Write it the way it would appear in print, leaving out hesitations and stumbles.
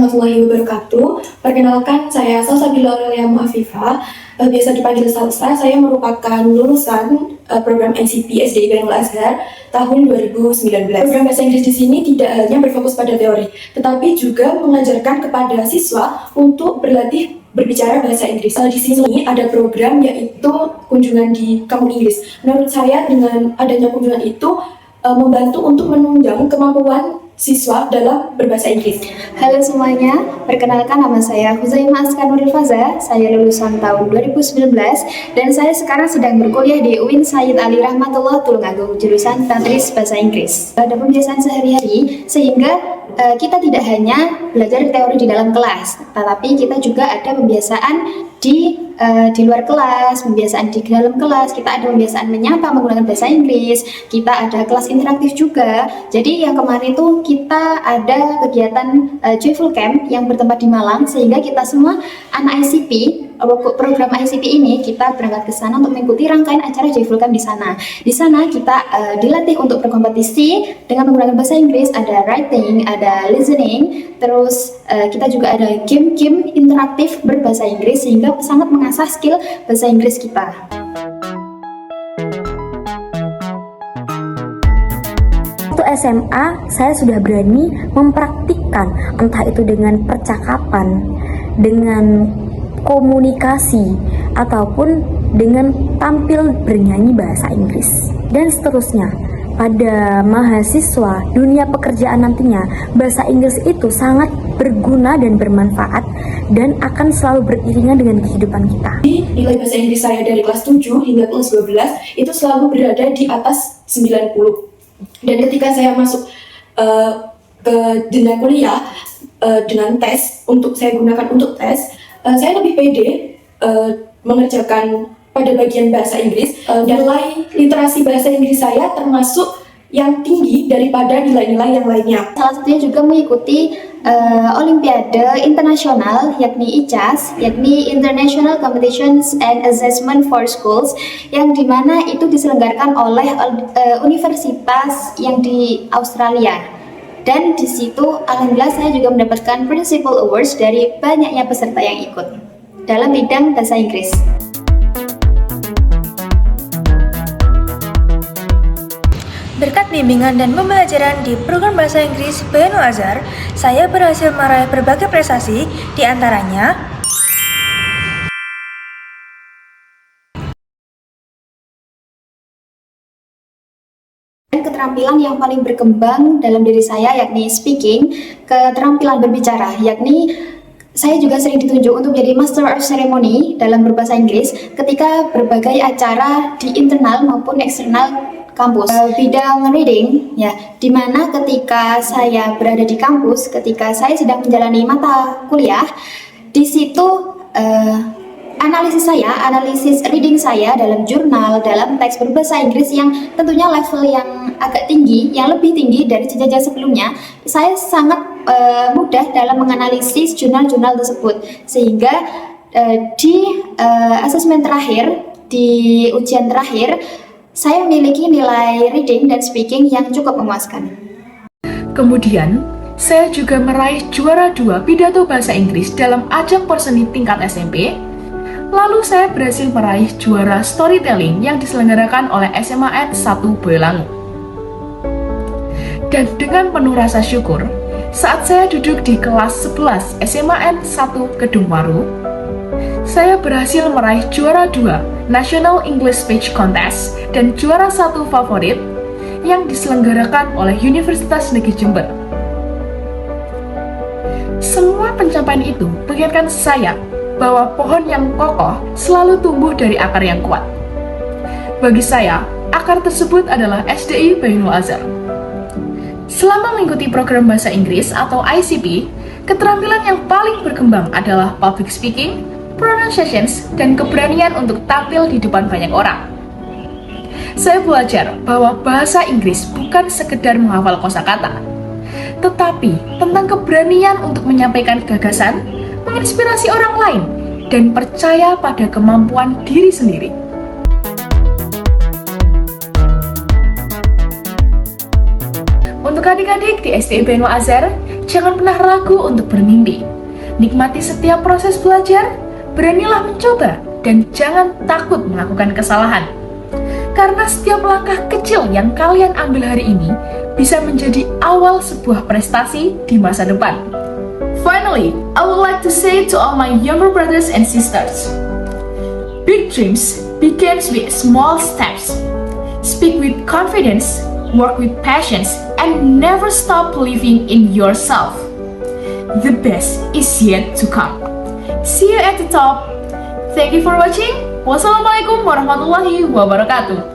warahmatullahi wabarakatuh. Perkenalkan, saya Salsabila Aurelia Muafifah, biasa dipanggil Salsa. Saya merupakan lulusan program NCP SDI Bainul Azhar tahun 2019. Program bahasa Inggris di sini tidak hanya berfokus pada teori, tetapi juga mengajarkan kepada siswa untuk berlatih berbicara bahasa Inggris. Di sini ada program yaitu kunjungan di Kampung Inggris. Menurut saya dengan adanya kunjungan itu membantu untuk menunjang kemampuan siswa dalam berbahasa Inggris. Halo semuanya, perkenalkan nama saya Huzaimah Askanuril Faza. Saya lulusan tahun 2019 dan saya sekarang sedang berkuliah di UIN Sayyid Ali Rahmatullah Tulungagung, jurusan Tadris Bahasa Inggris. Ada pembiasaan sehari-hari sehingga kita tidak hanya belajar teori di dalam kelas, tetapi kita juga ada pembiasaan di luar kelas, pembiasaan di dalam kelas. Kita ada pembiasaan menyapa menggunakan bahasa Inggris, kita ada kelas interaktif juga. Jadi yang kemarin itu kita ada kegiatan Joyful Camp yang bertempat di Malang, sehingga kita semua anak ICP, program ICP ini kita berangkat ke sana untuk mengikuti rangkaian acara Joyful Camp di sana. Di sana kita dilatih untuk berkompetisi dengan menggunakan bahasa Inggris, ada writing, ada listening, terus kita juga ada game-game interaktif berbahasa Inggris sehingga sangat mengasah skill bahasa Inggris kita. Waktu SMA, saya sudah berani mempraktikkan, entah itu dengan percakapan, dengan komunikasi, ataupun dengan tampil bernyanyi bahasa Inggris, dan seterusnya. Pada mahasiswa dunia pekerjaan nantinya, bahasa Inggris itu sangat berguna dan bermanfaat dan akan selalu beriringan dengan kehidupan kita. Nilai bahasa Inggris saya dari kelas 7 hingga kelas 12 itu selalu berada di atas 90. Dan ketika saya masuk ke dunia kuliah dengan tes, saya gunakan untuk tes, saya lebih pede mengerjakan pada bagian bahasa Inggris. Nilai literasi bahasa Inggris saya termasuk yang tinggi daripada nilai-nilai yang lainnya. Salah satunya juga mengikuti Olimpiade Internasional, yakni ICAS, yakni International Competitions and Assessment for Schools, yang dimana itu diselenggarakan oleh universitas yang di Australia. Dan di situ alhamdulillah saya juga mendapatkan Principal Awards dari banyaknya peserta yang ikut dalam bidang bahasa Inggris. Berkat bimbingan dan pembelajaran di program bahasa Inggris Bainul Azhar, saya berhasil meraih berbagai prestasi, di antaranya keterampilan yang paling berkembang dalam diri saya yakni speaking, keterampilan berbicara, yakni saya juga sering ditunjuk untuk menjadi Master of Ceremony dalam berbahasa Inggris ketika berbagai acara di internal maupun eksternal kampus. Bidang reading, ya, dimana ketika saya berada di kampus, ketika saya sedang menjalani mata kuliah, di situ analisis reading saya dalam jurnal, dalam teks berbahasa Inggris yang tentunya level yang agak tinggi, yang lebih tinggi dari jenjang sebelumnya, saya sangat mudah dalam menganalisis jurnal-jurnal tersebut, sehingga di asesmen terakhir, di ujian terakhir, saya memiliki nilai reading dan speaking yang cukup memuaskan. Kemudian, saya juga meraih juara 2 pidato bahasa Inggris dalam ajang porseni tingkat SMP. Lalu saya berhasil meraih juara storytelling yang diselenggarakan oleh SMAN 1 Boyolali. Dan dengan penuh rasa syukur, saat saya duduk di kelas 11 SMAN 1 Kedung Waru, saya berhasil meraih juara 2 National English Speech Contest dan juara 1 favorit yang diselenggarakan oleh Universitas Negeri Jember. Semua pencapaian itu mengingatkan saya bahwa pohon yang kokoh selalu tumbuh dari akar yang kuat. Bagi saya, akar tersebut adalah SDI Bainul Azhar. Selama mengikuti program bahasa Inggris atau ICP, keterampilan yang paling berkembang adalah public speaking, pronunciations, dan keberanian untuk tampil di depan banyak orang. Saya belajar bahwa bahasa Inggris bukan sekedar menghafal kosakata, tetapi tentang keberanian untuk menyampaikan gagasan, menginspirasi orang lain, dan percaya pada kemampuan diri sendiri. Untuk adik-adik di SDI Bainul Azhar, Jangan pernah ragu untuk bermimpi. Nikmati setiap proses belajar, beranilah mencoba, dan jangan takut melakukan kesalahan. Karena setiap langkah kecil yang kalian ambil hari ini bisa menjadi awal sebuah prestasi di masa depan. Finally, I would like to say to all my younger brothers and sisters, big dreams begins with small steps. Speak with confidence, work with passion, and never stop believing in yourself. The best is yet to come. See you at the top. Thank you for watching. Wassalamualaikum warahmatullahi wabarakatuh.